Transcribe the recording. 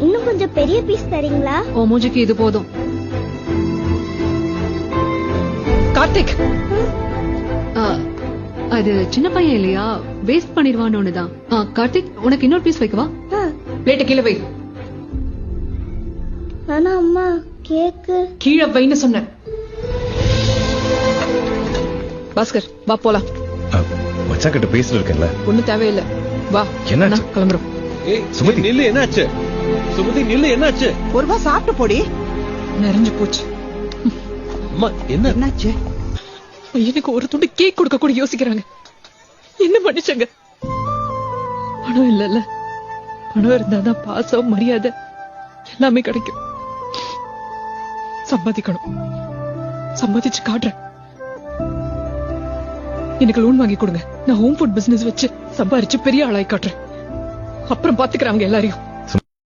இன்னும் கொஞ்சம் பெரிய பீஸ் தரீங்களா? ஓ மூஞ்சிக்கு இது போதும். கார்த்திக், அது சின்ன பையன் இல்லையா, வேஸ்ட் பண்ணிடுவான்னு ஒண்ணுதான். கார்த்திக், உனக்கு இன்னொரு பீஸ் வைக்கவா? பிளேட்ட கீழே வை. ஆனா அம்மா கேக்கு கீழே வைன்னு சொன்னேன். பாஸ்கர் வா போலாம். மச்சா கிட்ட பேசிட்டு இருக்கேன்ல. ஒண்ணும் தேவையில்லை, வா. என்ன கிளம்புறோம். சுமதி நில்லு, என்னாச்சு? சுமதி நில்லு, என்னாச்சு? ஒருவா சாப்பிட்டு போடி. நிறைஞ்சு போச்சு. அம்மா என்ன என்னாச்சு? எனக்கு ஒரு துண்டு கேக் கொடுக்க கூட யோசிக்கிறாங்க. என்ன மனுஷங்க. பணம் இல்லல்ல, பணம் இருந்தாதான் பாசம் மரியாதை எல்லாமே கிடைக்கும். சம்பாதிக்கணும், சம்பாதிச்சு காட்டுறேன். எனக்கு லோன் வாங்கி கொடுங்க, நான் ஹோம் ஃபுட் பிசினஸ் வச்சு சம்பாரிச்சு பெரிய ஆளாய் காட்டுறேன். அப்புறம் பாத்துக்கிறாங்க எல்லாரையும்.